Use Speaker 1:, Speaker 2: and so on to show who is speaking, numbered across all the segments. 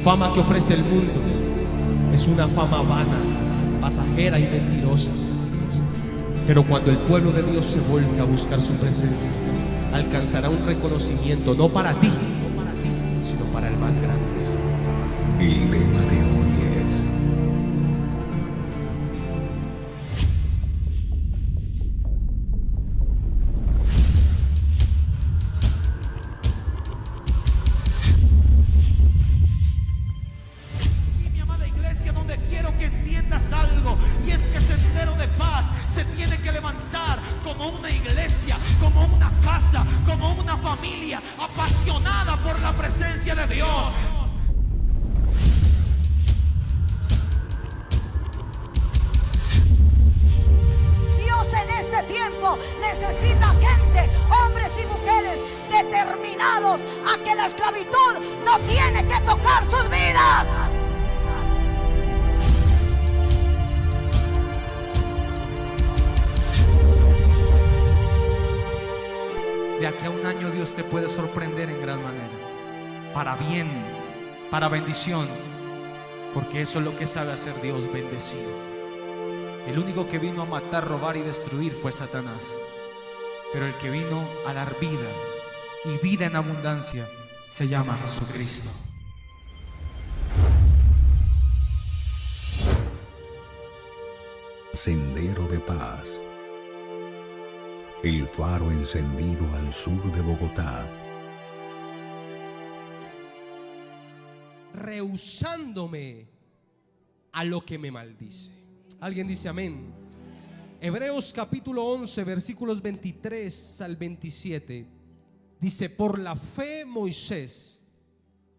Speaker 1: fama que ofrece el mundo es una fama vana, pasajera y mentirosa. Pero cuando el pueblo de Dios se vuelca a buscar su presencia, alcanzará un reconocimiento no para ti, sino para el más grande.
Speaker 2: El tema de hoy es:
Speaker 3: mi amada iglesia, donde quiero que entiendas algo, y es que Sendero de Paz se tiene que levantar como una iglesia, como una casa, como una familia apasionada por la presencia de Dios.
Speaker 4: Dios en este tiempo necesita gente, hombres y mujeres determinados a que la esclavitud no tiene que tocar sus vidas.
Speaker 5: De aquí a un año Dios te puede sorprender en gran manera, para bien, para bendición, porque eso es lo que sabe hacer Dios, bendecido. El único que vino a matar, robar y destruir fue Satanás, pero el que vino a dar vida y vida en abundancia se llama Jesucristo.
Speaker 2: Sendero de Paz, el faro encendido al sur de Bogotá.
Speaker 1: Rehusándome a lo que me maldice. Alguien dice amén. Hebreos capítulo 11 versículos 23 al 27 dice: por la fe Moisés,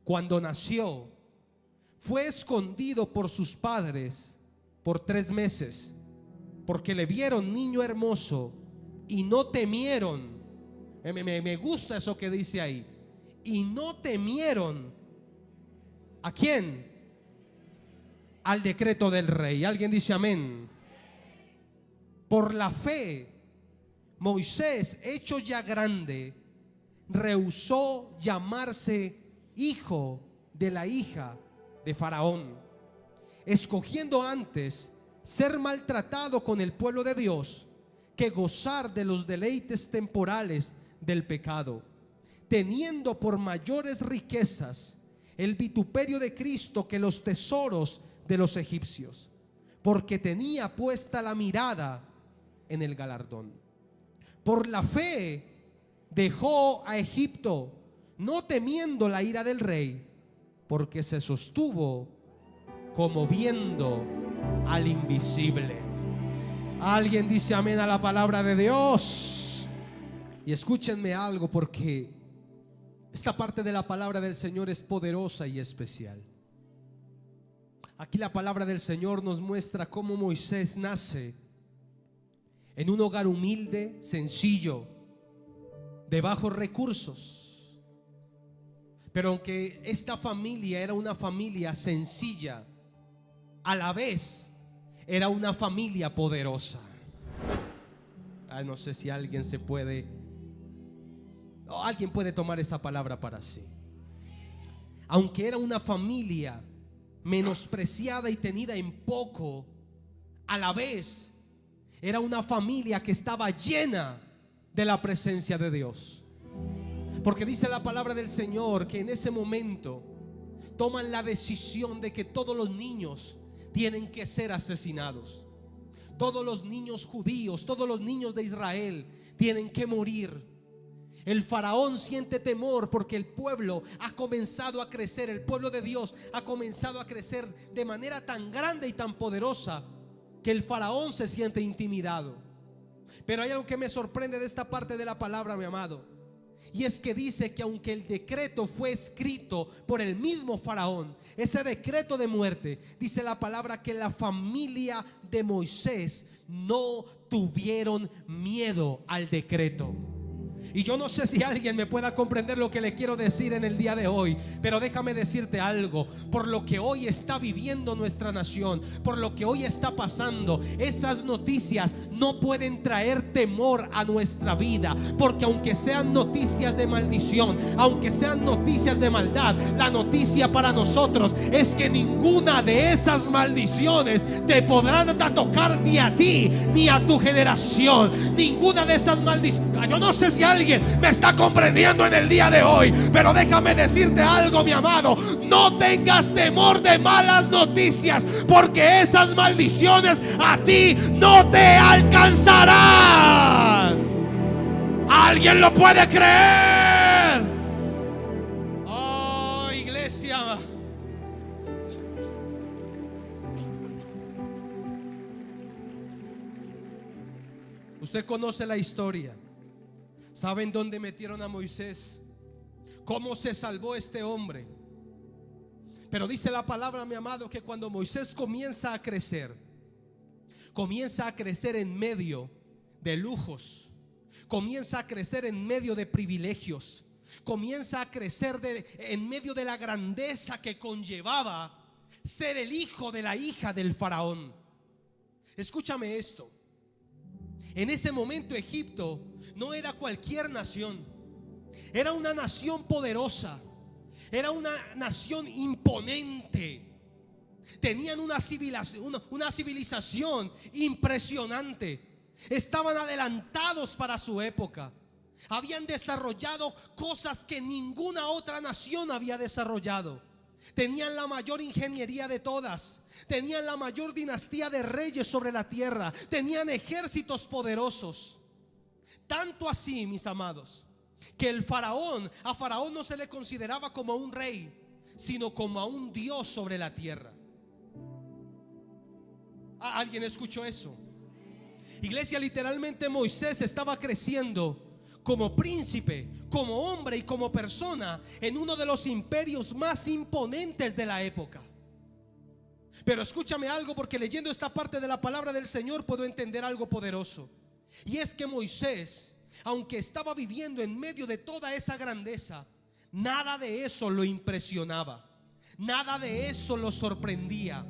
Speaker 1: cuando nació, fue escondido por sus padres por 3 meses, porque le vieron niño hermoso y no temieron. Me gusta eso que dice ahí. Y no temieron. ¿A quién? Al decreto del rey. Alguien dice amén. Por la fe, Moisés, hecho ya grande, rehusó llamarse hijo de la hija de Faraón, escogiendo antes ser maltratado con el pueblo de Dios que gozar de los deleites temporales del pecado, teniendo por mayores riquezas el vituperio de Cristo que los tesoros de los egipcios, porque tenía puesta la mirada en el galardón. Por la fe dejó a Egipto, no temiendo la ira del rey, porque se sostuvo como viendo al invisible. Alguien dice amén a la palabra de Dios. Y escúchenme algo, porque esta parte de la palabra del Señor es poderosa y especial. Aquí la palabra del Señor nos muestra cómo Moisés nace en un hogar humilde, sencillo, de bajos recursos. Pero aunque esta familia era una familia sencilla, a la vez era una familia poderosa. No sé si alguien alguien puede tomar esa palabra para sí. Aunque era una familia menospreciada y tenida en poco, a la vez era una familia que estaba llena de la presencia de Dios. Porque dice la palabra del Señor que en ese momento toman la decisión de que todos los niños tienen que ser asesinados. Todos los niños judíos, todos los niños de Israel tienen que morir. El faraón siente temor porque el pueblo ha comenzado a crecer, el pueblo de Dios ha comenzado a crecer de manera tan grande y tan poderosa que el faraón se siente intimidado. Pero hay algo que me sorprende de esta parte de la palabra, mi amado, y es que dice que aunque el decreto fue escrito por el mismo faraón, ese decreto de muerte, dice la palabra que la familia de Moisés no tuvieron miedo al decreto. Y yo no sé si alguien me pueda comprender lo que le quiero decir en el día de hoy, pero déjame decirte algo. Por lo que hoy está viviendo nuestra nación, por lo que hoy está pasando, esas noticias no pueden traer temor a nuestra vida, porque aunque sean noticias de maldición, aunque sean noticias de maldad, la noticia para nosotros es que ninguna de esas maldiciones te podrán tocar, ni a ti ni a tu generación. Ninguna de esas maldiciones. Yo no sé si alguien me está comprendiendo en el día de hoy, pero déjame decirte algo, mi amado. No tengas temor de malas noticias, porque esas maldiciones a ti no te alcanzarán. ¿Alguien lo puede creer? Oh, iglesia. Usted conoce la historia. ¿Saben dónde metieron a Moisés? ¿Cómo se salvó este hombre? Pero dice la palabra, mi amado, que cuando Moisés comienza a crecer en medio de lujos, comienza a crecer en medio de privilegios, comienza a crecer en medio de la grandeza que conllevaba ser el hijo de la hija del faraón. Escúchame esto. En ese momento Egipto no era cualquier nación, era una nación poderosa, era una nación imponente. Tenían una civilización impresionante. Estaban adelantados para su época. Habían desarrollado cosas que ninguna otra nación había desarrollado. Tenían la mayor ingeniería de todas. Tenían la mayor dinastía de reyes sobre la tierra. Tenían ejércitos poderosos. Tanto así, mis amados, que a Faraón no se le consideraba como un rey, sino como a un Dios sobre la tierra. ¿Alguien escuchó eso? Iglesia, literalmente Moisés estaba creciendo como príncipe, como hombre y como persona en uno de los imperios más imponentes de la época. Pero escúchame algo, porque leyendo esta parte de la palabra del Señor puedo entender algo poderoso. Y es que Moisés, aunque estaba viviendo en medio de toda esa grandeza, nada de eso lo impresionaba, nada de eso lo sorprendía,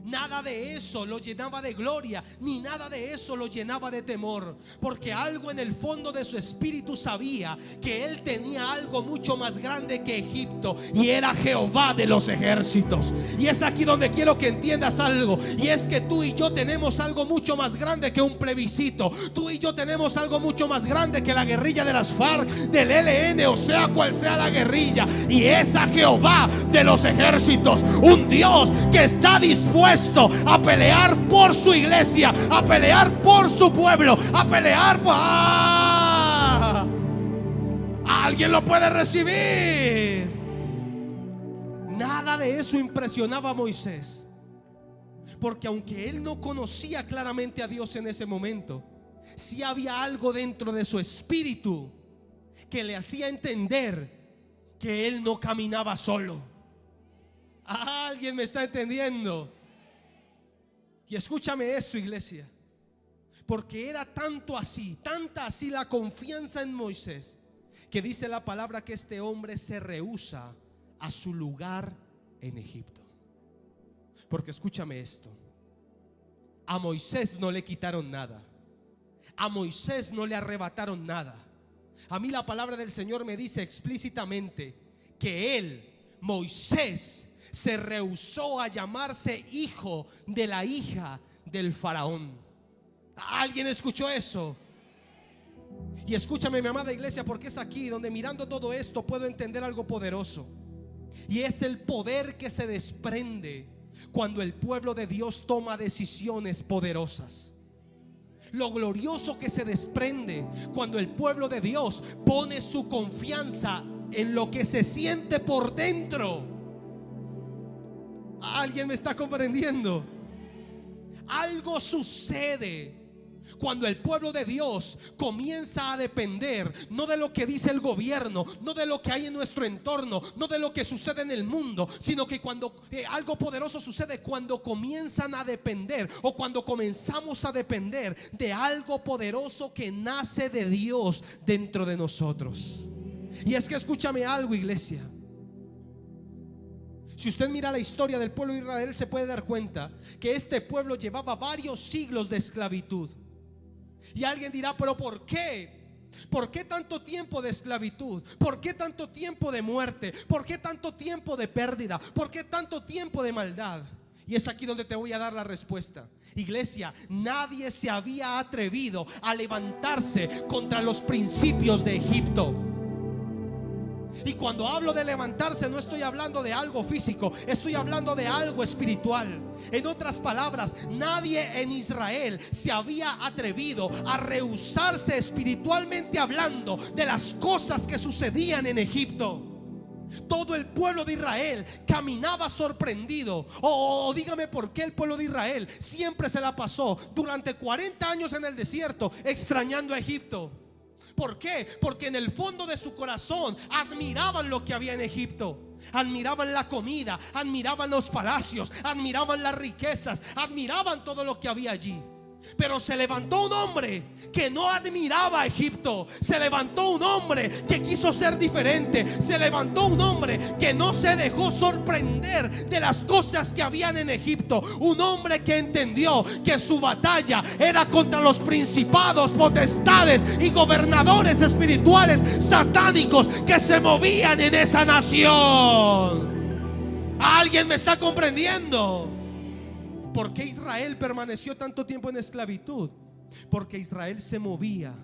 Speaker 1: nada de eso lo llenaba de gloria, ni nada de eso lo llenaba de temor, porque algo en el fondo de su espíritu sabía que él tenía algo mucho más grande que Egipto, y era Jehová de los ejércitos. Y es aquí donde quiero que entiendas algo, y es que tú y yo tenemos algo mucho más grande que un plebiscito. Tú y yo tenemos algo mucho más grande que la guerrilla de las FARC, del ELN, o sea cual sea la guerrilla, y es a Jehová de los ejércitos, un Dios que está dispuesto a pelear por su iglesia, a pelear por su pueblo, a pelear por... ¿Alguien lo puede recibir? Nada de eso impresionaba a Moisés, porque aunque él no conocía claramente a Dios en ese momento, sí había algo dentro de su espíritu que le hacía entender que él no caminaba solo. ¿Alguien me está entendiendo? Y escúchame esto, iglesia, porque era tanta así la confianza en Moisés, que dice la palabra que este hombre se rehúsa a su lugar en Egipto. Porque escúchame esto, a Moisés no le quitaron nada, a Moisés no le arrebataron nada. A mí la palabra del Señor me dice explícitamente que él, Moisés, se rehusó a llamarse hijo de la hija del faraón. ¿Alguien escuchó eso? Y escúchame, mi amada iglesia, porque es aquí donde, mirando todo esto, puedo entender algo poderoso, y es el poder que se desprende cuando el pueblo de Dios toma decisiones poderosas. Lo glorioso que se desprende cuando el pueblo de Dios pone su confianza en lo que se siente por dentro. ¿Alguien me está comprendiendo? Algo sucede Cuando el pueblo de Dios comienza a depender no de lo que dice el gobierno, no de lo que hay en nuestro entorno, no de lo que sucede en el mundo, sino que cuando algo poderoso sucede, cuando comienzan a depender o cuando comenzamos a depender de algo poderoso que nace de Dios dentro de nosotros. Y es que escúchame algo, iglesia. Si usted mira la historia del pueblo de Israel, se puede dar cuenta que este pueblo llevaba varios siglos de esclavitud. Y alguien dirá, pero ¿por qué? ¿Por qué tanto tiempo de esclavitud? ¿Por qué tanto tiempo de muerte? ¿Por qué tanto tiempo de pérdida? ¿Por qué tanto tiempo de maldad? Y es aquí donde te voy a dar la respuesta. Iglesia, nadie se había atrevido a levantarse contra los principios de Egipto. Y cuando hablo de levantarse, no estoy hablando de algo físico, estoy hablando de algo espiritual. En otras palabras, nadie en Israel se había atrevido a rehusarse espiritualmente hablando de las cosas que sucedían en Egipto. Todo el pueblo de Israel caminaba sorprendido. O dígame por qué el pueblo de Israel siempre se la pasó durante 40 años en el desierto extrañando a Egipto. ¿Por qué? Porque en el fondo de su corazón admiraban lo que había en Egipto. Admiraban la comida, admiraban los palacios, admiraban las riquezas, admiraban todo lo que había allí. Pero se levantó un hombre que no admiraba a Egipto. Se levantó un hombre que quiso ser diferente. Se levantó un hombre que no se dejó sorprender de las cosas que habían en Egipto. Un hombre que entendió que su batalla era contra los principados, potestades y gobernadores espirituales satánicos que se movían en esa nación. ¿Alguien me está comprendiendo? ¿Por qué Israel permaneció tanto tiempo en esclavitud? Porque Israel se movía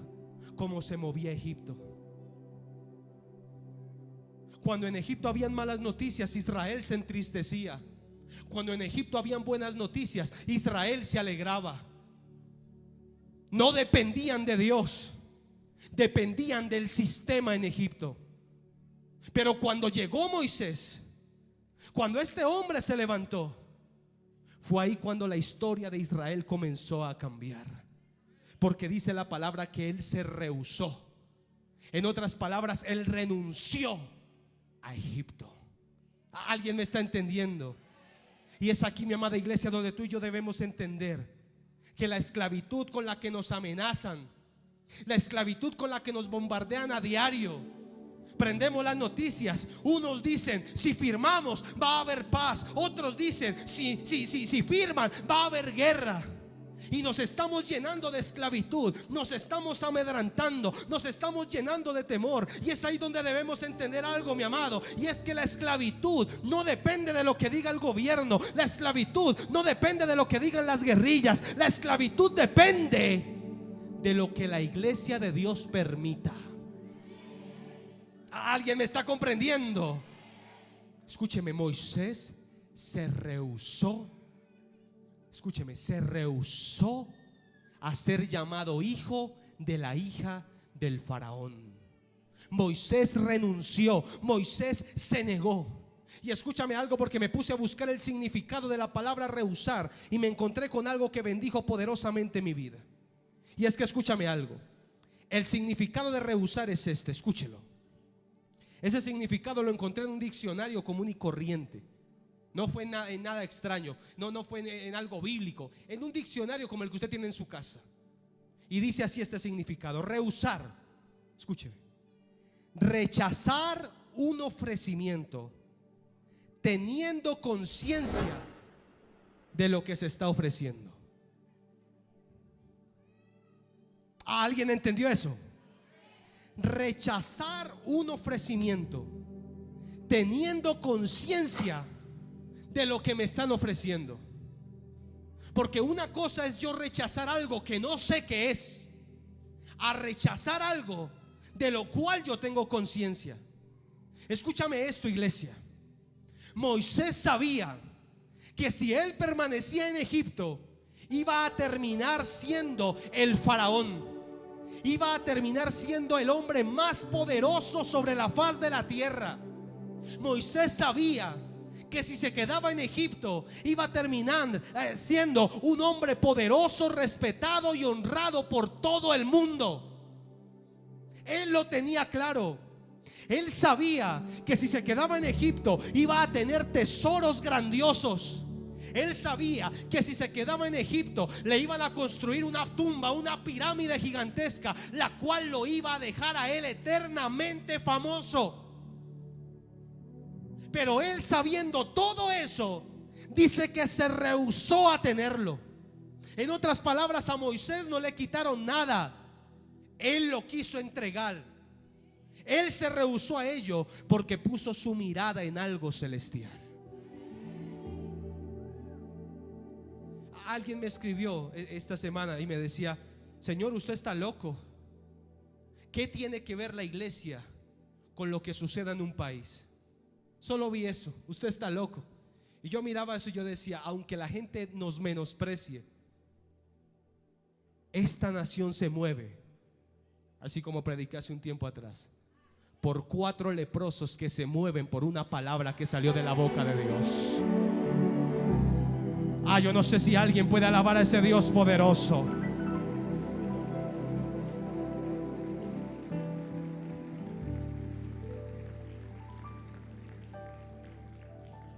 Speaker 1: como se movía Egipto. Cuando en Egipto habían malas noticias, Israel se entristecía. Cuando en Egipto habían buenas noticias, Israel se alegraba. No dependían de Dios, dependían del sistema en Egipto. Pero cuando llegó Moisés, cuando este hombre se levantó, fue ahí cuando la historia de Israel comenzó a cambiar. Porque dice la palabra que él se rehusó. En otras palabras, él renunció a Egipto. ¿Alguien me está entendiendo? Y es aquí, mi amada iglesia, donde tú y yo debemos entender que la esclavitud con la que nos amenazan, la esclavitud con la que nos bombardean a diario, prendemos las noticias, unos dicen si firmamos va a haber paz, otros dicen si firman va a haber guerra. Y nos estamos llenando de esclavitud, nos estamos amedrantando, nos estamos llenando de temor. Y es ahí donde debemos entender algo, mi amado, y es que la esclavitud no depende de lo que diga el gobierno. La esclavitud no depende de lo que digan las guerrillas. La esclavitud depende de lo que la iglesia de Dios permita. ¿Alguien me está comprendiendo? Escúcheme, Moisés se rehusó. Escúcheme, se rehusó a ser llamado hijo de la hija del faraón. Moisés renunció, Moisés se negó. Y escúchame algo, porque me puse a buscar el significado de la palabra rehusar y me encontré con algo que bendijo poderosamente mi vida. Y es que escúchame algo, el significado de rehusar es este, escúchelo. Ese significado lo encontré en un diccionario común y corriente. No fue en nada extraño, no fue en algo bíblico, en un diccionario como el que usted tiene en su casa. Y dice así este significado: rehusar, escúcheme, rechazar un ofrecimiento teniendo conciencia de lo que se está ofreciendo. ¿Alguien entendió eso? Rechazar un ofrecimiento teniendo conciencia de lo que me están ofreciendo. Porque una cosa es yo rechazar algo que no sé qué es, a rechazar algo de lo cual yo tengo conciencia. Escúchame esto, iglesia. Moisés sabía que si él permanecía en Egipto, iba a terminar siendo el faraón, iba a terminar siendo el hombre más poderoso sobre la faz de la tierra. Moisés sabía que si se quedaba en Egipto iba a terminar siendo un hombre poderoso, respetado y honrado por todo el mundo. Él lo tenía claro. Él sabía que si se quedaba en Egipto iba a tener tesoros grandiosos. Él sabía que si se quedaba en Egipto le iban a construir una tumba, una pirámide gigantesca, la cual lo iba a dejar a él eternamente famoso. Pero él, sabiendo todo eso, dice que se rehusó a tenerlo. En otras palabras, a Moisés no le quitaron nada, él lo quiso entregar. Él se rehusó a ello porque puso su mirada en algo celestial. Alguien me escribió esta semana y me decía: Señor, usted está loco. ¿Qué tiene que ver la iglesia con lo que suceda en un país? Solo vi eso, usted está loco. Y yo miraba eso y yo decía: aunque la gente nos menosprecie, esta nación se mueve, así como prediqué hace un tiempo atrás, por 4 leprosos que se mueven por una palabra que salió de la boca de Dios. Yo no sé si alguien puede alabar a ese Dios poderoso.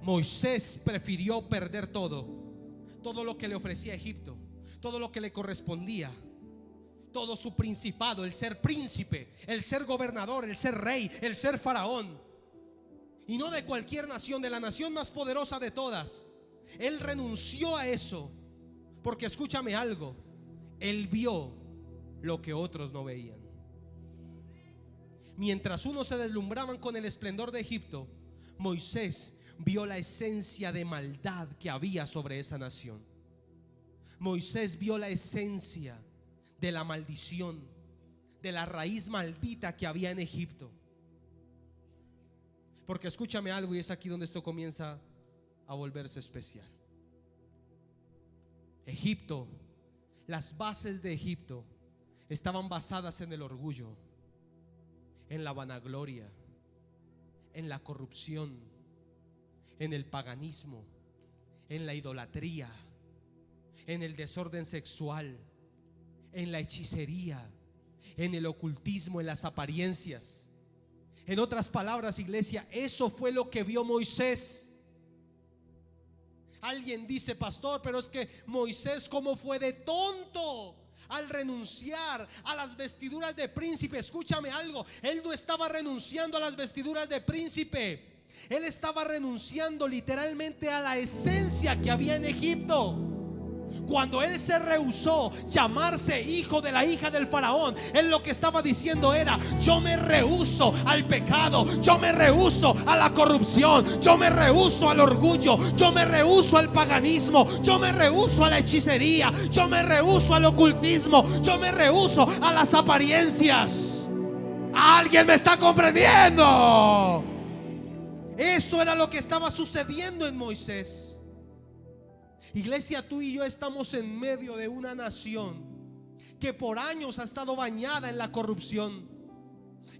Speaker 1: Moisés prefirió perder todo lo que le ofrecía Egipto, todo lo que le correspondía, todo su principado, el ser príncipe, el ser gobernador, el ser rey, el ser faraón, y no de cualquier nación, de la nación más poderosa de todas. Él renunció a eso porque, escúchame algo, él vio lo que otros no veían. Mientras unos se deslumbraban con el esplendor de Egipto, Moisés vio la esencia de maldad que había sobre esa nación. Moisés vio la esencia de la maldición, de la raíz maldita que había en Egipto. Porque escúchame algo, y es aquí donde esto comienza a volverse especial. Egipto, las bases de Egipto estaban basadas en el orgullo, en la vanagloria, en la corrupción, en el paganismo, en la idolatría, en el desorden sexual, en la hechicería, en el ocultismo, en las apariencias. En otras palabras, iglesia, eso fue lo que vio Moisés. Alguien dice: pastor, pero es que Moisés, ¿cómo fue de tonto al renunciar a las vestiduras de príncipe? Escúchame algo, él no estaba renunciando a las vestiduras de príncipe, él estaba renunciando literalmente a la esencia que había en Egipto. Cuando él se rehusó llamarse hijo de la hija del faraón, él lo que estaba diciendo era: yo me rehuso al pecado, yo me rehuso a la corrupción, yo me rehuso al orgullo, yo me rehuso al paganismo, yo me rehuso a la hechicería, yo me rehuso al ocultismo, yo me rehuso a las apariencias. ¿Alguien me está comprendiendo? Eso era lo que estaba sucediendo en Moisés. Iglesia, tú y yo estamos en medio de una nación que por años ha estado bañada en la corrupción,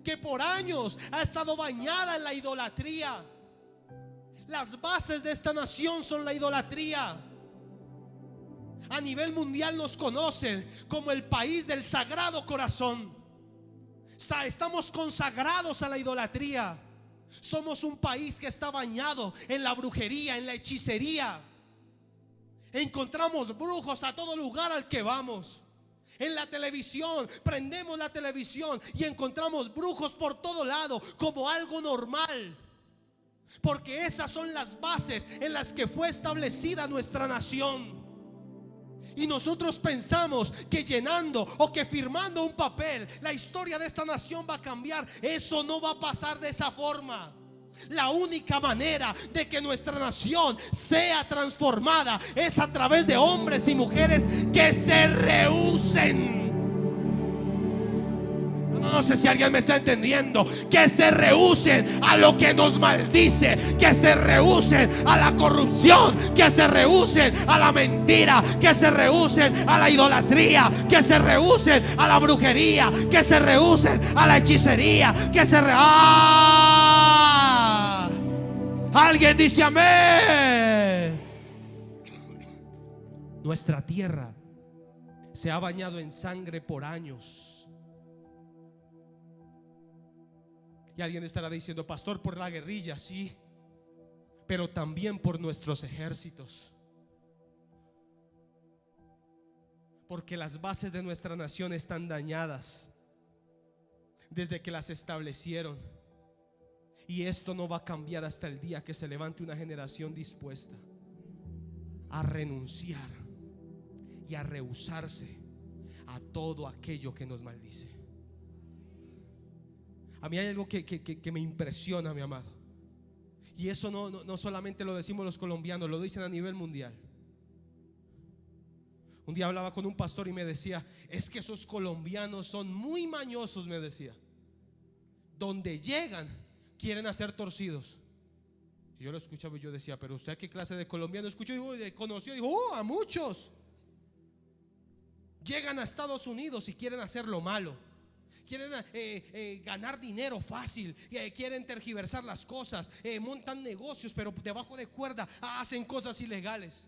Speaker 1: que por años ha estado bañada en la idolatría. Las bases de esta nación son la idolatría. A nivel mundial nos conocen como el país del Sagrado Corazón. Estamos consagrados a la idolatría. Somos un país que está bañado en la brujería, en la hechicería. Encontramos brujos a todo lugar al que vamos. En la televisión, prendemos la televisión y encontramos brujos por todo lado como algo normal. Porque esas son las bases en las que fue establecida nuestra nación. Y nosotros pensamos que llenando o que firmando un papel la historia de esta nación va a cambiar. Eso no va a pasar de esa forma. La única manera de que nuestra nación sea transformada es a través de hombres y mujeres que se rehúsen. No sé si alguien me está entendiendo. Que se rehúsen a lo que nos maldice, que se rehúsen a la corrupción, que se rehúsen a la mentira, que se rehúsen a la idolatría, que se rehúsen a la brujería, que se rehúsen a la hechicería, que se
Speaker 3: Alguien dice amén.
Speaker 1: Nuestra tierra se ha bañado en sangre por años. Y alguien estará diciendo: pastor, por la guerrilla, sí, pero también por nuestros ejércitos. Porque las bases de nuestra nación están dañadas desde que las establecieron. Y esto no va a cambiar hasta el día que se levante una generación dispuesta a renunciar y a rehusarse a todo aquello que nos maldice. A mí hay algo que me impresiona, mi amado. Y eso no solamente lo decimos los colombianos, lo dicen a nivel mundial. Un día hablaba con un pastor y me decía: es que esos colombianos son muy mañosos, me decía. Donde llegan quieren hacer torcidos. Y yo lo escuchaba y yo decía: pero usted, ¿qué clase de colombiano escuchó? Y conoció y dijo: a muchos. Llegan a Estados Unidos y quieren hacer lo malo. Quieren ganar dinero fácil, quieren tergiversar las cosas, montan negocios, pero debajo de cuerda hacen cosas ilegales.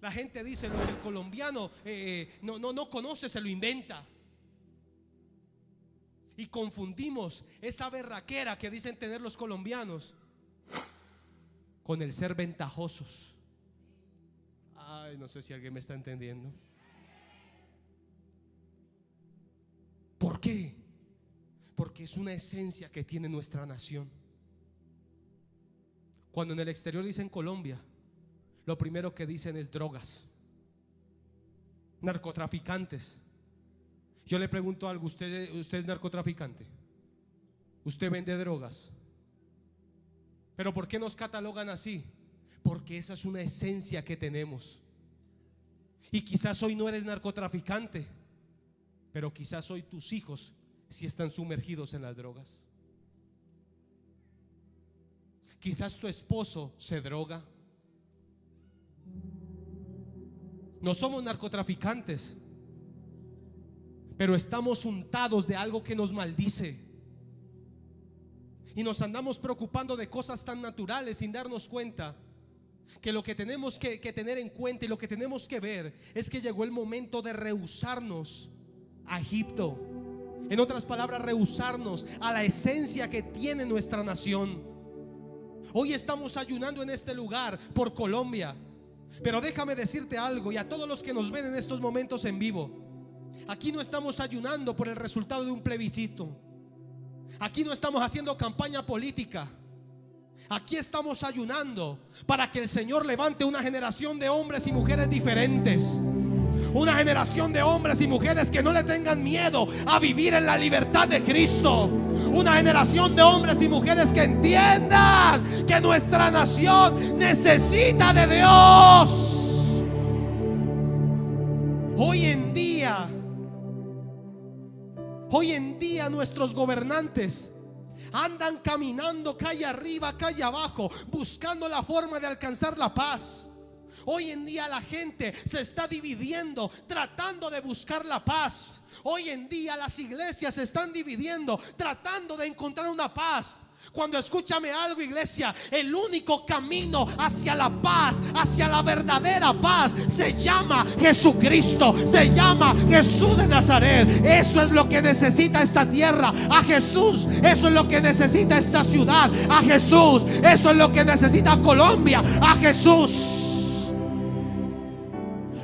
Speaker 1: La gente dice: lo que el colombiano no conoce, se lo inventa. Y confundimos esa berraquera que dicen tener los colombianos con el ser ventajosos. Ay, no sé si alguien me está entendiendo. ¿Por qué? Porque es una esencia que tiene nuestra nación. Cuando en el exterior dicen Colombia, lo primero que dicen es drogas, narcotraficantes. Yo le pregunto algo: ¿usted es narcotraficante? ¿Usted vende drogas? ¿Pero por qué nos catalogan así? Porque esa es una esencia que tenemos. Y quizás hoy no eres narcotraficante, pero quizás hoy tus hijos sí están sumergidos en las drogas. Quizás tu esposo se droga. No somos narcotraficantes, pero estamos untados de algo que nos maldice. Y nos andamos preocupando de cosas tan naturales sin darnos cuenta que lo que tenemos que tener en cuenta y lo que tenemos que ver es que llegó el momento de rehusarnos a Egipto. En otras palabras, rehusarnos a la esencia que tiene nuestra nación. Hoy estamos ayunando en este lugar por Colombia, pero déjame decirte algo, y a todos los que nos ven en estos momentos en vivo: aquí no estamos ayunando por el resultado de un plebiscito. Aquí no estamos haciendo campaña política. Aquí estamos ayunando para que el Señor levante una generación de hombres y mujeres diferentes. Una generación de hombres y mujeres que no le tengan miedo a vivir en la libertad de Cristo. Una generación de hombres y mujeres que entiendan que nuestra nación necesita de Dios. Hoy en día nuestros gobernantes andan caminando calle arriba, calle abajo, buscando la forma de alcanzar la paz. Hoy en día la gente se está dividiendo, tratando de buscar la paz. Hoy en día las iglesias se están dividiendo, tratando de encontrar una paz. Cuando, escúchame algo, iglesia, el único camino hacia la paz, hacia la verdadera paz, se llama Jesucristo, se llama Jesús de Nazaret. Eso es lo que necesita esta tierra, a Jesús. Eso es lo que necesita esta ciudad, a Jesús. Eso es lo que necesita Colombia, a Jesús.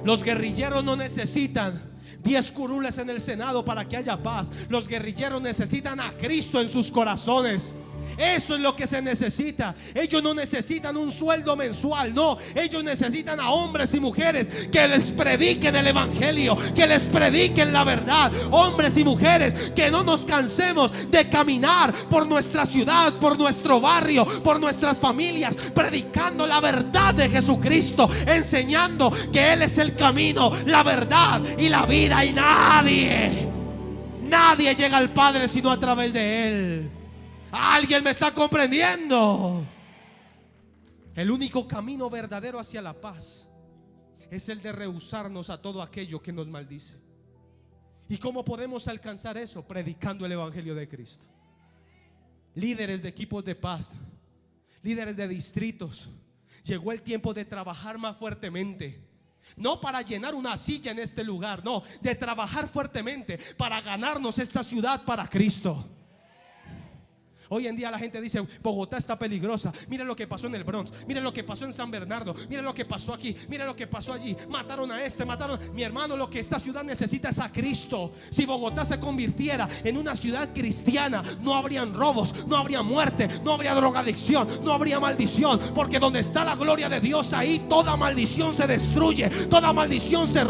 Speaker 1: Los guerrilleros no necesitan 10 curules en el Senado para que haya paz. Los guerrilleros necesitan a Cristo en sus corazones. Eso es lo que se necesita. Ellos no necesitan un sueldo mensual, no. Ellos necesitan a hombres y mujeres que les prediquen el evangelio, que les prediquen la verdad. Hombres y mujeres que no nos cansemos de caminar por nuestra ciudad, por nuestro barrio, por nuestras familias, predicando la verdad de Jesucristo, enseñando que Él es el camino, la verdad y la vida. Y nadie llega al Padre sino a través de Él. ¿Alguien me está comprendiendo? El único camino verdadero hacia la paz es el de rehusarnos a todo aquello que nos maldice. ¿Y cómo podemos alcanzar eso? Predicando el evangelio de Cristo. líderes de equipos de paz, líderes de distritos, llegó el tiempo de trabajar más fuertemente. No para llenar una silla en este lugar, no, de trabajar fuertemente para ganarnos esta ciudad para Cristo. Hoy en día la gente dice: Bogotá está peligrosa. Miren lo que pasó en el Bronx, miren lo que pasó en San Bernardo, miren lo que pasó aquí, miren lo que pasó allí. Mataron a este, mataron. Mi hermano, lo que esta ciudad necesita es a Cristo. Si Bogotá se convirtiera en una ciudad cristiana, no habrían robos, no habría muerte, no habría drogadicción, no habría maldición. Porque donde está la gloria de Dios, ahí toda maldición se destruye, toda maldición se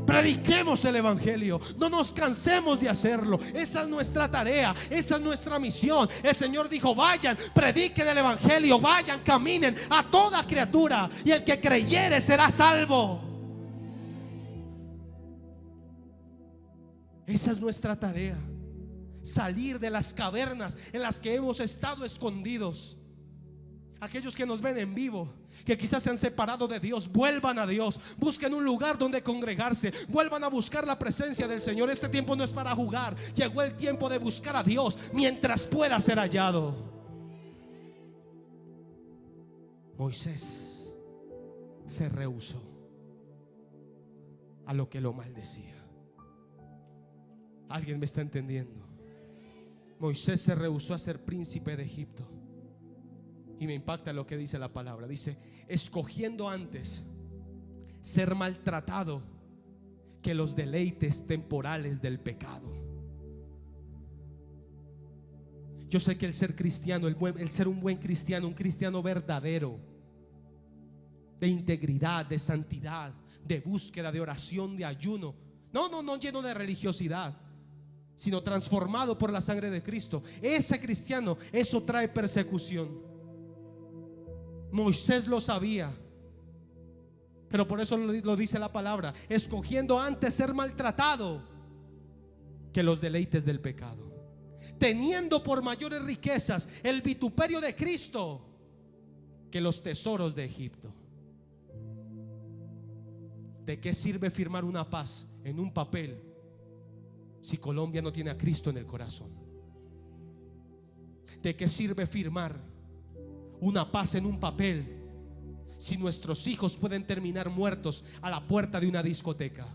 Speaker 1: Prediquemos el evangelio, no nos cansemos de hacerlo. Esa es nuestra tarea, esa es nuestra misión. El Señor dijo: vayan, prediquen el evangelio, vayan, caminen a toda criatura, y el que creyere será salvo. Esa es nuestra tarea, salir de las cavernas en las que hemos estado escondidos. Aquellos que nos ven en vivo, que quizás se han separado de Dios, vuelvan a Dios, busquen un lugar donde congregarse, vuelvan a buscar la presencia del Señor. Este tiempo no es para jugar, llegó el tiempo de buscar a Dios mientras pueda ser hallado. Moisés se rehusó a lo que lo maldecía. ¿Alguien me está entendiendo? Moisés se rehusó a ser príncipe de Egipto. Y me impacta lo que dice la palabra. Dice: escogiendo antes ser maltratado que los deleites temporales del pecado. Yo sé que el ser cristiano, el ser un buen cristiano, un cristiano verdadero, de integridad, de santidad, de búsqueda, de oración, de ayuno, no lleno de religiosidad, sino transformado por la sangre de Cristo, ese cristiano, eso trae persecución. Moisés lo sabía, pero por eso lo dice la palabra: escogiendo antes ser maltratado que los deleites del pecado, teniendo por mayores riquezas el vituperio de Cristo que los tesoros de Egipto. ¿De qué sirve firmar una paz en un papel si Colombia no tiene a Cristo en el corazón? ¿De qué sirve firmar una paz en un papel si nuestros hijos pueden terminar muertos a la puerta de una discoteca?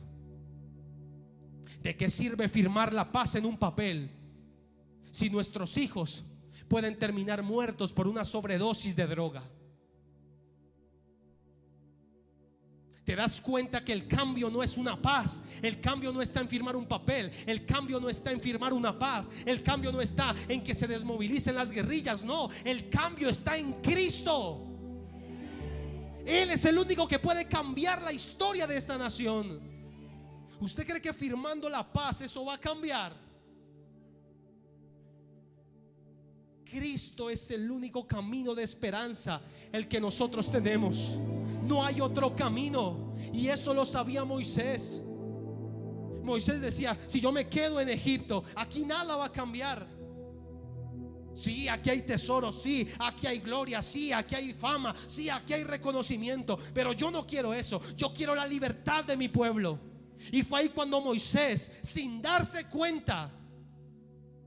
Speaker 1: ¿De qué sirve firmar la paz en un papel si nuestros hijos pueden terminar muertos por una sobredosis de droga? Te das cuenta que el cambio no es una paz. El cambio no está en firmar un papel. El cambio no está en firmar una paz. El cambio no está en que se desmovilicen las guerrillas. No, el cambio está en Cristo. Él es el único que puede cambiar la historia de esta nación. ¿Usted cree que firmando la paz eso va a cambiar? Cristo es el único camino de esperanza, el que nosotros tenemos. No hay otro camino, y eso lo sabía Moisés. Moisés decía: si yo me quedo en Egipto, aquí nada va a cambiar. Sí, aquí hay tesoros, sí, aquí hay gloria, sí, aquí hay fama, sí, aquí hay reconocimiento, pero yo no quiero eso. Yo quiero la libertad de mi pueblo. Y fue ahí cuando Moisés, sin darse cuenta,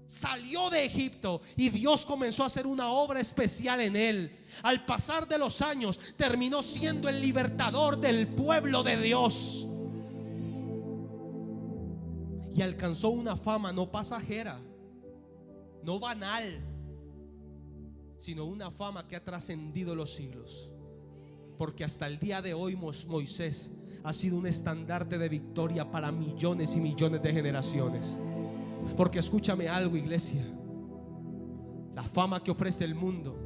Speaker 1: salió de Egipto, y Dios comenzó a hacer una obra especial en él. Al pasar de los años terminó siendo el libertador del pueblo de Dios, y alcanzó una fama no pasajera, no banal, sino una fama que ha trascendido los siglos. Porque hasta el día de hoy Moisés ha sido un estandarte de victoria para millones y millones de generaciones. Porque escúchame algo, iglesia: la fama que ofrece el mundo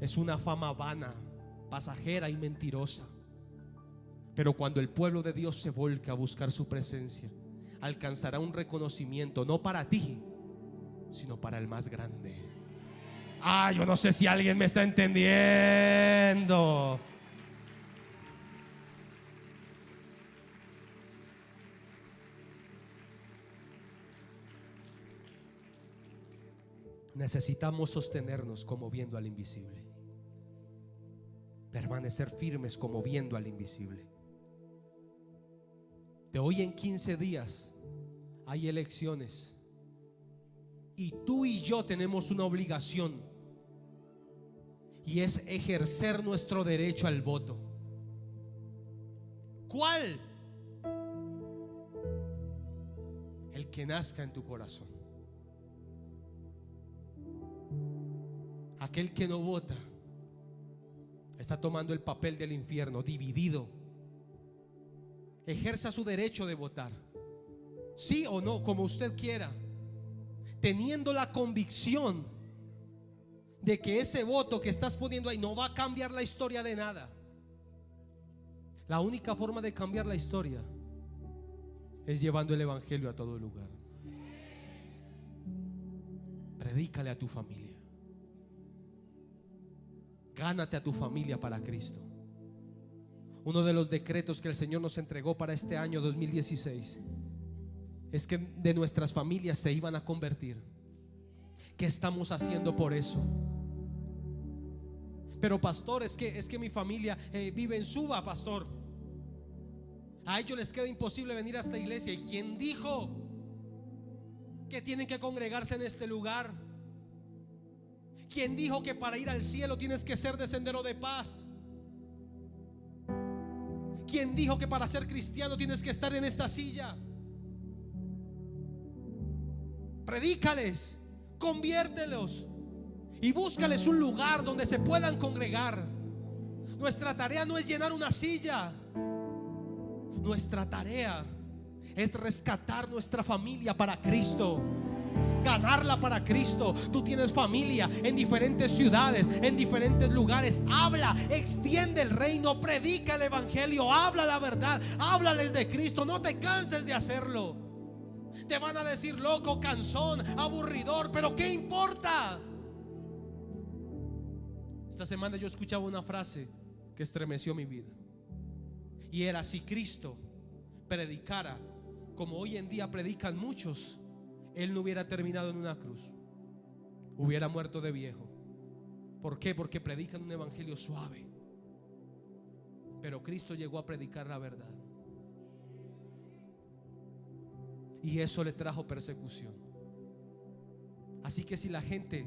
Speaker 1: es una fama vana, pasajera y mentirosa. Pero cuando el pueblo de Dios se volca a buscar su presencia, alcanzará un reconocimiento no para ti, sino para el más grande. Yo no sé si alguien me está entendiendo. Necesitamos sostenernos como viendo al invisible, permanecer firmes como viendo al invisible. De hoy en 15 días hay elecciones. Y tú y yo tenemos una obligación, y es ejercer nuestro derecho al voto. ¿Cuál? El que nazca en tu corazón. Aquel que no vota está tomando el papel del infierno, dividido. Ejerza su derecho de votar, sí o no, como usted quiera, teniendo la convicción de que ese voto que estás poniendo ahí no va a cambiar la historia de nada. La única forma de cambiar la historia es llevando el evangelio a todo lugar. Predícale a tu familia. Gánate a tu familia para Cristo. Uno de los decretos que el Señor nos entregó para este año 2016 es que de nuestras familias se iban a convertir. ¿Qué estamos haciendo por eso? Pero pastor, es que mi familia vive en Suba, pastor. A ellos les queda imposible venir a esta iglesia. ¿Y quién dijo que tienen que congregarse en este lugar? ¿Quién dijo que para ir al cielo tienes que ser de Sendero de Paz? ¿Quién dijo que para ser cristiano tienes que estar en esta silla? Predícales, conviértelos y búscales un lugar donde se puedan congregar. Nuestra tarea no es llenar una silla. Nuestra tarea es rescatar nuestra familia para Cristo, ganarla para Cristo. Tú tienes familia en diferentes ciudades, en diferentes lugares. Habla, extiende el reino, predica el evangelio, habla la verdad, háblales de Cristo. No te canses de hacerlo. Te van a decir loco, cansón, aburridor, pero ¿qué importa? Esta semana yo escuchaba una frase que estremeció mi vida, y era: si Cristo predicara como hoy en día predican muchos, Él no hubiera terminado en una cruz, hubiera muerto de viejo. ¿Por qué? Porque predican un evangelio suave, pero Cristo llegó a predicar la verdad, y eso le trajo persecución. Así que si la gente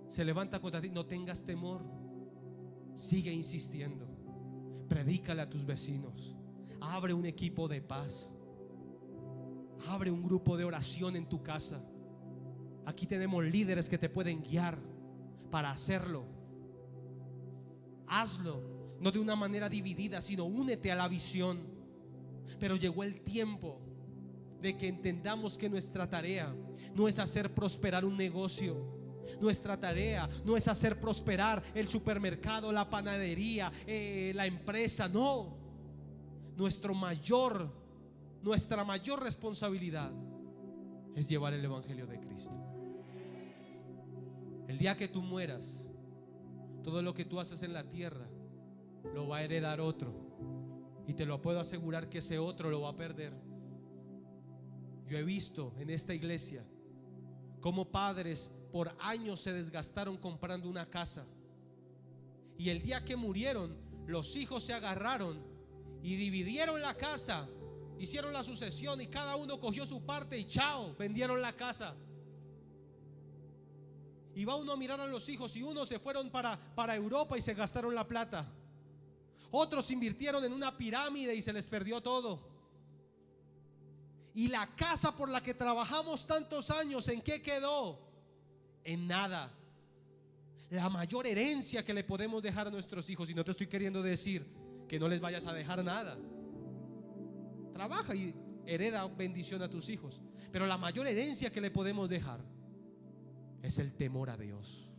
Speaker 1: se levanta contra ti, no tengas temor, sigue insistiendo. Predícale a tus vecinos, abre un equipo de paz, abre un grupo de oración en tu casa. Aquí tenemos líderes que te pueden guiar para hacerlo. Hazlo, no de una manera dividida, sino únete a la visión. Pero llegó el tiempo de que entendamos que nuestra tarea no es hacer prosperar un negocio. Nuestra tarea no es hacer prosperar el supermercado, la panadería, la empresa. No. Nuestra mayor responsabilidad es llevar el evangelio de Cristo. El día que tú mueras, todo lo que tú haces en la tierra lo va a heredar otro, y te lo puedo asegurar que ese otro lo va a perder. Yo he visto en esta iglesia cómo padres por años se desgastaron comprando una casa, y el día que murieron, los hijos se agarraron y dividieron la casa, hicieron la sucesión, y cada uno cogió su parte y chao, vendieron la casa. Y va uno a mirar a los hijos, y unos se fueron para Europa y se gastaron la plata. Otros invirtieron en una pirámide y se les perdió todo. Y la casa por la que trabajamos tantos años, ¿en qué quedó? En nada. La mayor herencia que le podemos dejar a nuestros hijos, y no te estoy queriendo decir que no les vayas a dejar nada. Trabaja y hereda bendición a tus hijos, pero la mayor herencia que le podemos dejar es el temor a Dios.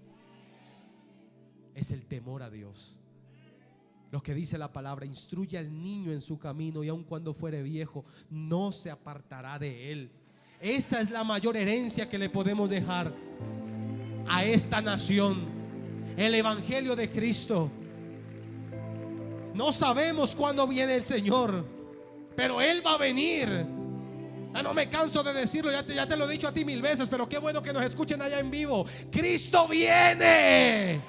Speaker 1: Es el temor a Dios. Lo que dice la palabra: instruye al niño en su camino, y aun cuando fuere viejo no se apartará de él. Esa es la mayor herencia que le podemos dejar a esta nación, el evangelio de Cristo. No sabemos cuándo viene el Señor, pero Él va a venir. No me canso de decirlo, ya te lo he dicho a ti 1000 veces, pero qué bueno que nos escuchen allá en vivo. Cristo viene.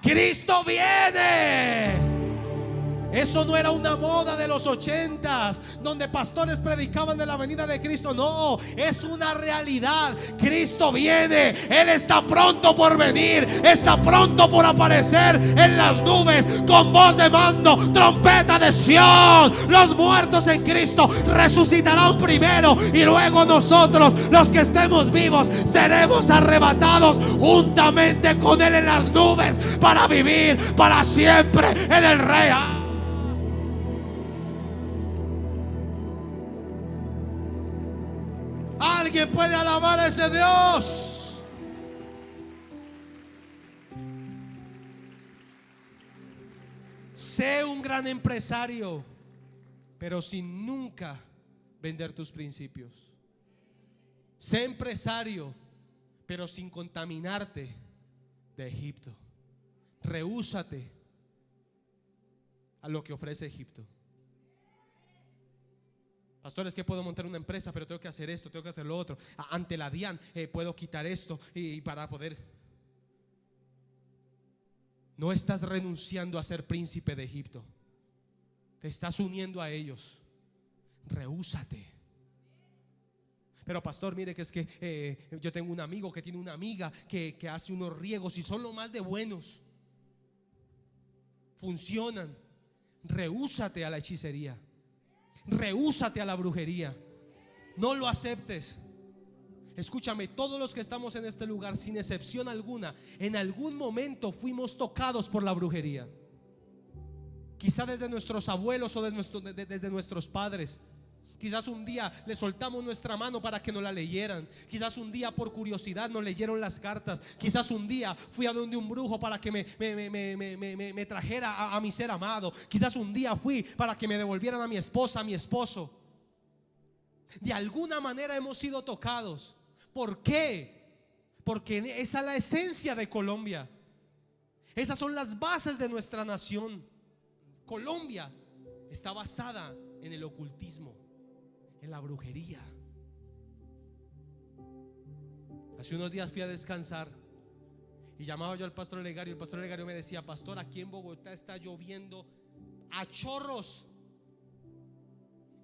Speaker 1: Cristo viene. Eso no era una moda de los 80s, donde pastores predicaban de la venida de Cristo. No, es una realidad. Cristo viene, Él está pronto por venir, está pronto por aparecer en las nubes con voz de mando, trompeta de Sión. Los muertos en Cristo resucitarán primero, y luego nosotros, los que estemos vivos, seremos arrebatados juntamente con Él en las nubes para vivir para siempre en el Rey. ¿Alguien puede alabar a ese Dios? Sé un gran empresario, pero sin nunca vender tus principios. Sé empresario, pero sin contaminarte de Egipto. Rehúsate a lo que ofrece Egipto. Pastor, es que puedo montar una empresa, pero tengo que hacer esto, tengo que hacer lo otro. Ante la DIAN puedo quitar esto y para poder. No estás renunciando a ser príncipe de Egipto, te estás uniendo a ellos. Rehúsate. Pero pastor, mire que es que yo tengo un amigo que tiene una amiga que hace unos riegos y son lo más de buenos, funcionan. Rehúsate a la hechicería. Rehúsate a la brujería. No lo aceptes. Escúchame, todos los que estamos en este lugar, sin excepción alguna, en algún momento fuimos tocados por la brujería. Quizá desde nuestros abuelos o desde nuestros padres. Quizás un día le soltamos nuestra mano para que nos la leyeran. Quizás un día por curiosidad nos leyeron las cartas. Quizás un día fui a donde un brujo para que me trajera a mi ser amado. Quizás un día fui para que me devolvieran a mi esposa, a mi esposo. De alguna manera hemos sido tocados. ¿Por qué? Porque esa es la esencia de Colombia. Esas son las bases de nuestra nación. Colombia está basada en el ocultismo, en la brujería. Hace unos días fui a descansar y llamaba yo al pastor Legario. El pastor Legario me decía: pastor, aquí en Bogotá está lloviendo a chorros.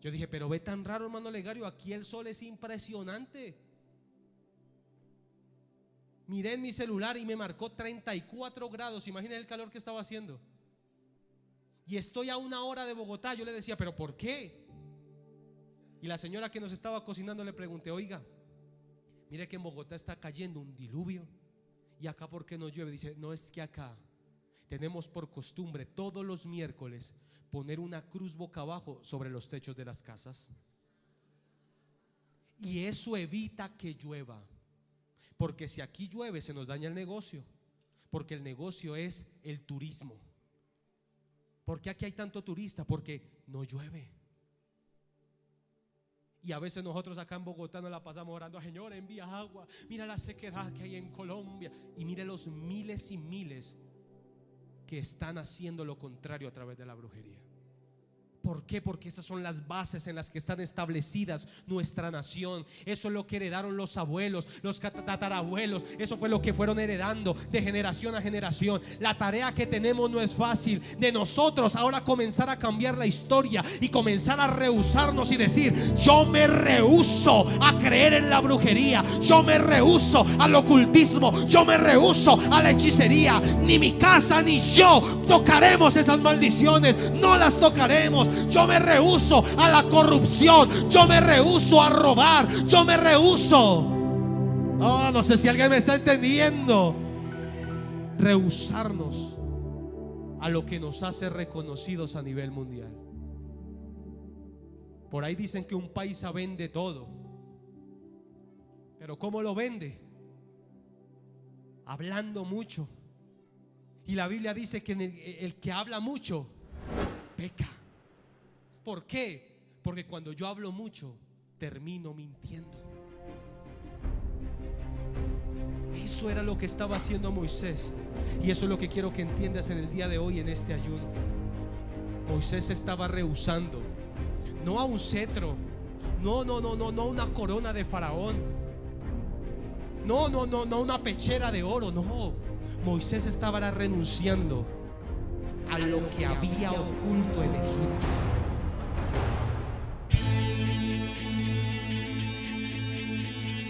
Speaker 1: Yo dije: pero ve tan raro, hermano Legario, aquí el sol es impresionante. Miré en mi celular y me marcó 34 grados. Imagínense el calor que estaba haciendo. Y estoy a 1 hora de Bogotá. Yo le decía: pero ¿por qué? Y la señora que nos estaba cocinando le pregunté: oiga, mire que en Bogotá está cayendo un diluvio, y acá ¿por qué no llueve? Dice: no, es que acá tenemos por costumbre todos los miércoles poner una cruz boca abajo sobre los techos de las casas, y eso evita que llueva. Porque si aquí llueve se nos daña el negocio, porque el negocio es el turismo. ¿Por qué aquí hay tanto turista? Porque no llueve. Y a veces nosotros acá en Bogotá nos la pasamos orando: Señor, envía agua. Mira la sequedad que hay en Colombia. Y mire los miles y miles que están haciendo lo contrario a través de la brujería. ¿Por qué? Porque esas son las bases en las que están establecidas nuestra nación. Eso es lo que heredaron los abuelos, los tatarabuelos. Eso fue lo que fueron heredando de generación a generación. La tarea que tenemos no es fácil. De nosotros ahora comenzar a cambiar la historia y comenzar a rehusarnos y decir: yo me rehúso a creer en la brujería, yo me rehúso al ocultismo, yo me rehúso a la hechicería. Ni mi casa ni yo tocaremos esas maldiciones, no las tocaremos. Yo me rehúso a la corrupción, yo me rehúso a robar, yo me rehúso. No sé si alguien me está entendiendo. Rehusarnos a lo que nos hace reconocidos a nivel mundial. Por ahí dicen que un paisa vende todo, pero ¿cómo lo vende? Hablando mucho. Y la Biblia dice que el que habla mucho peca. ¿Por qué? Porque cuando yo hablo mucho termino mintiendo. Eso era lo que estaba haciendo Moisés, y eso es lo que quiero que entiendas en el día de hoy, en este ayuno. Moisés estaba rehusando, no a un cetro, no a una corona de faraón, no a una pechera de oro. No, Moisés estaba renunciando a lo que había oculto en Egipto.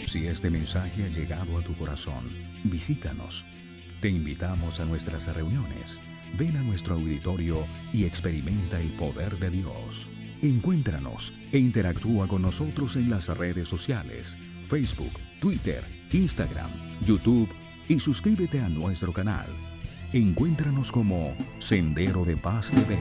Speaker 2: Si este mensaje ha llegado a tu corazón, visítanos. Te invitamos a nuestras reuniones. Ven a nuestro auditorio y experimenta el poder de Dios. Encuéntranos e interactúa con nosotros en las redes sociales, Facebook, Twitter, Instagram, YouTube y suscríbete a nuestro canal. Encuéntranos como Sendero de Paz TV.